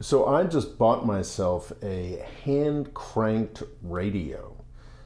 So I just bought myself a hand cranked radio.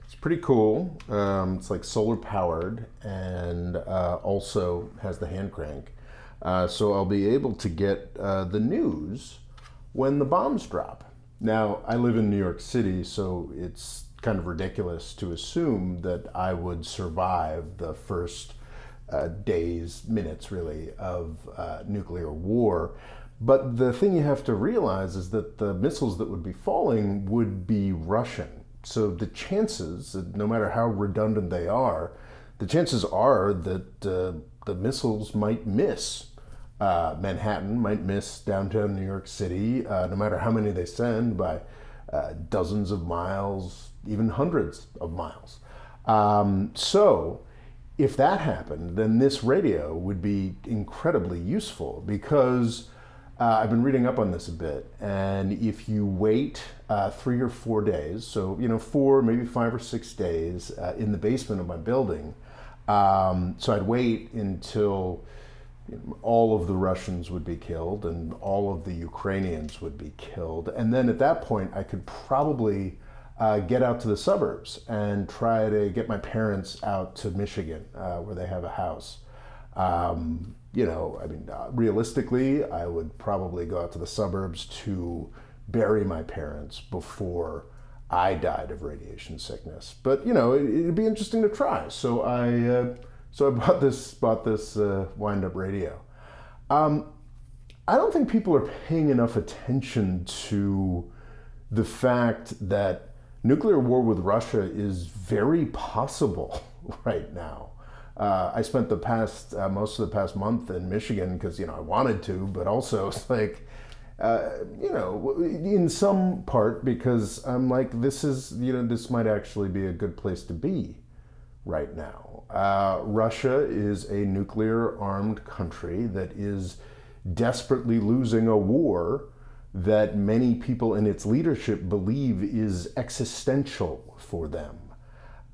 It's pretty cool. It's like solar powered and also has the hand crank. So I'll be able to get the news when the bombs drop. Now, I live in New York City, so it's kind of ridiculous to assume that I would survive the first days, minutes really, of nuclear war. But the thing you have to realize is that the missiles that would be falling would be Russian. So the chances, no matter how redundant they are, the chances are that the missiles might miss Manhattan, might miss downtown New York City, no matter how many they send, by dozens of miles, even hundreds of miles. So if that happened, then this radio would be incredibly useful because I've been reading up on this a bit, and if you wait 3 or 4 days, so four, maybe 5 or 6 days in the basement of my building, so I'd wait until all of the Russians would be killed and all of the Ukrainians would be killed, and then at that point I could probably get out to the suburbs and try to get my parents out to Michigan, where they have a house. Realistically, I would probably go out to the suburbs to bury my parents before I died of radiation sickness. But it'd be interesting to try. So I bought this wind-up radio. I don't think people are paying enough attention to the fact that nuclear war with Russia is very possible right now. I spent most of the past month in Michigan because I wanted to, but also it's like, in some part because I'm like, this might actually be a good place to be right now. Russia is a nuclear armed country that is desperately losing a war that many people in its leadership believe is existential for them.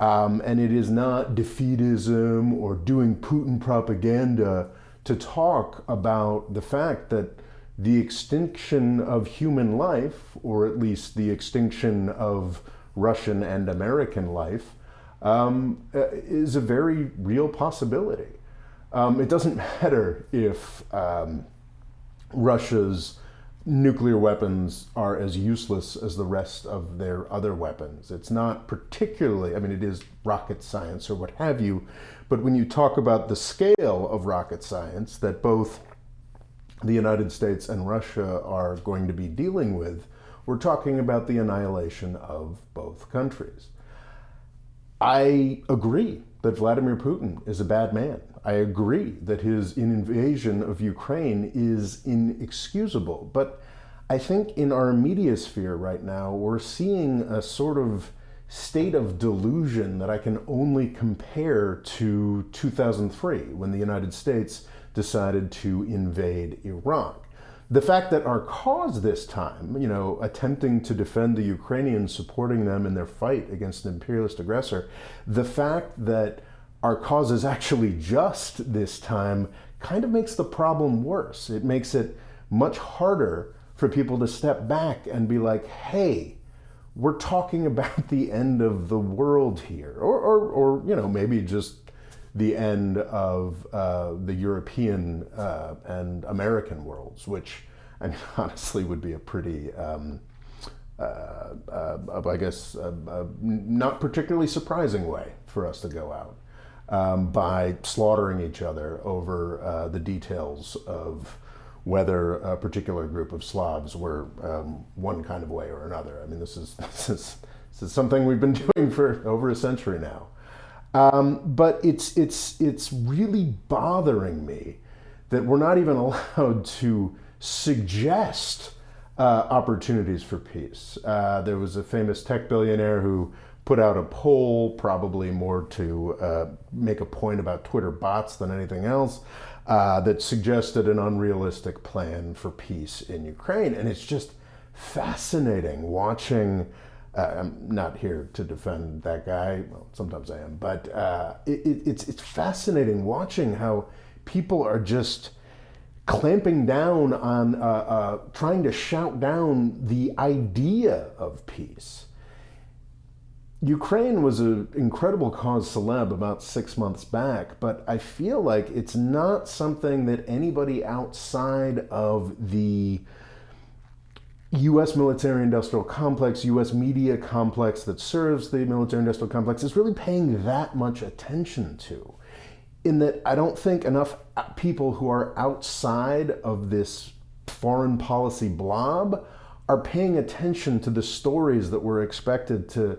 And it is not defeatism or doing Putin propaganda to talk about the fact that the extinction of human life, or at least the extinction of Russian and American life, is a very real possibility. It doesn't matter if Russia's nuclear weapons are as useless as the rest of their other weapons. It's not particularly, it is rocket science or what have you, but when you talk about the scale of rocket science that both the United States and Russia are going to be dealing with, we're talking about the annihilation of both countries. I agree that Vladimir Putin is a bad man. I agree that his invasion of Ukraine is inexcusable. But I think in our media sphere right now, we're seeing a sort of state of delusion that I can only compare to 2003, when the United States decided to invade Iraq. The fact that our cause this time, attempting to defend the Ukrainians, supporting them in their fight against an imperialist aggressor, the fact that our cause is actually just this time kind of makes the problem worse. It makes it much harder for people to step back and be like, hey, we're talking about the end of the world here. Or maybe just the end of the European and American worlds, which honestly would be a pretty, not particularly surprising way for us to go out. By slaughtering each other over the details of whether a particular group of Slavs were one kind of way or another. This is something we've been doing for over a century now. But it's really bothering me that we're not even allowed to suggest opportunities for peace. There was a famous tech billionaire who put out a poll, probably more to make a point about Twitter bots than anything else, that suggested an unrealistic plan for peace in Ukraine. And it's just fascinating watching. I'm not here to defend that guy. Well, sometimes I am, but it's fascinating watching how people are just clamping down on, trying to shout down the idea of peace. Ukraine was an incredible cause celeb about 6 months back, but I feel like it's not something that anybody outside of the U.S. military-industrial complex, U.S. media complex that serves the military-industrial complex is really paying that much attention to. In that I don't think enough people who are outside of this foreign policy blob are paying attention to the stories that we're expected to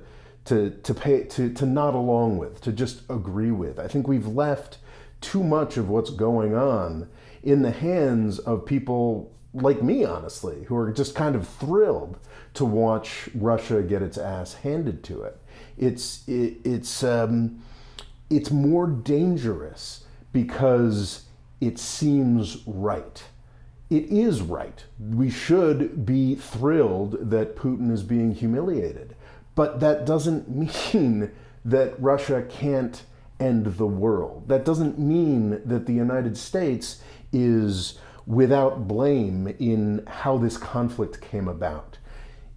nod along with, to just agree with. I think we've left too much of what's going on in the hands of people like me, honestly, who are just kind of thrilled to watch Russia get its ass handed to it. It's more dangerous because it seems right. It is right. We should be thrilled that Putin is being humiliated. But that doesn't mean that Russia can't end the world. That doesn't mean that the United States is without blame in how this conflict came about.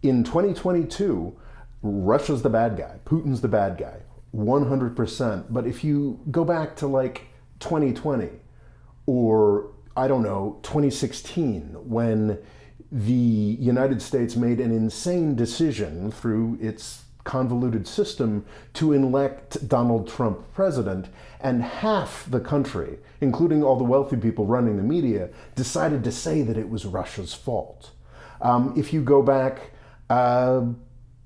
In 2022, Russia's the bad guy. Putin's the bad guy, 100%. But if you go back to like 2020 or, I don't know, 2016, when the United States made an insane decision through its convoluted system to elect Donald Trump president, and half the country, including all the wealthy people running the media, decided to say that it was Russia's fault. If you go back to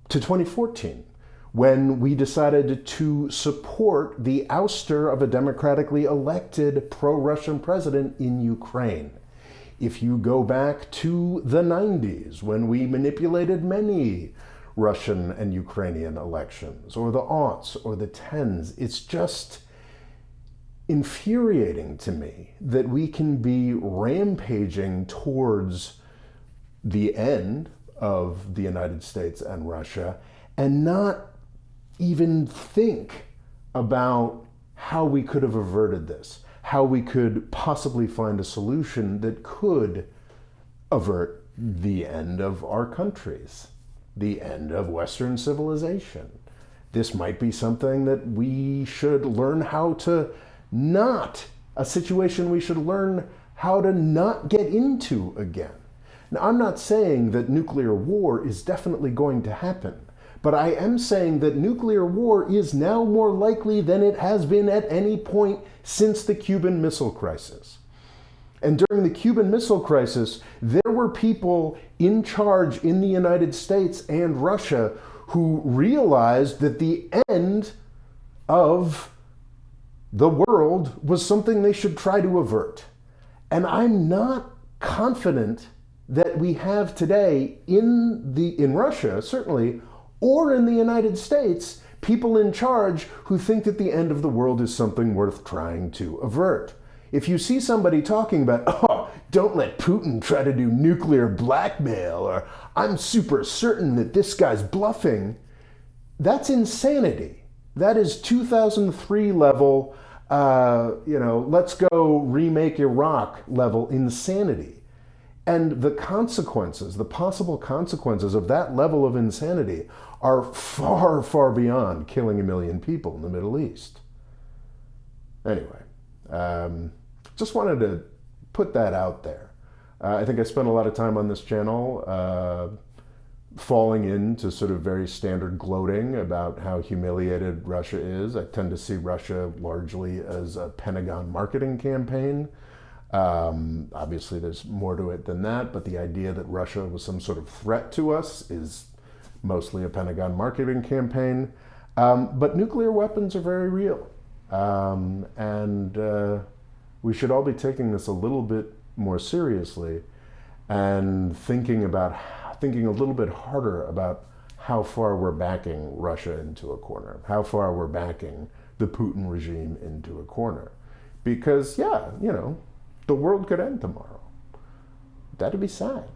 2014, when we decided to support the ouster of a democratically elected pro-Russian president in Ukraine. If you go back to the 90s, when we manipulated many Russian and Ukrainian elections, or the aughts, or the tens, it's just infuriating to me that we can be rampaging towards the end of the United States and Russia and not even think about how we could have averted this, how we could possibly find a solution that could avert the end of our countries, the end of Western civilization. This might be something that we should learn how to a situation we should learn how to not get into again. Now, I'm not saying that nuclear war is definitely going to happen, but I am saying that nuclear war is now more likely than it has been at any point since the Cuban Missile Crisis. And during the Cuban Missile Crisis, there were people in charge in the United States and Russia who realized that the end of the world was something they should try to avert. And I'm not confident that we have today in Russia, certainly, or in the United States, people in charge who think that the end of the world is something worth trying to avert. If you see somebody talking about, oh, don't let Putin try to do nuclear blackmail, or I'm super certain that this guy's bluffing, that's insanity. That is 2003 level, let's go remake Iraq level insanity. And the consequences, the possible consequences of that level of insanity are far, far beyond killing 1 million people in the Middle East. Anyway, just wanted to put that out there. I think I spent a lot of time on this channel falling into sort of very standard gloating about how humiliated Russia is. I tend to see Russia largely as a Pentagon marketing campaign. Obviously, there's more to it than that, but the idea that Russia was some sort of threat to us is mostly a Pentagon marketing campaign. But nuclear weapons are very real. And we should all be taking this a little bit more seriously and thinking a little bit harder about how far we're backing Russia into a corner, how far we're backing the Putin regime into a corner. Because, the world could end tomorrow. That'd be sad.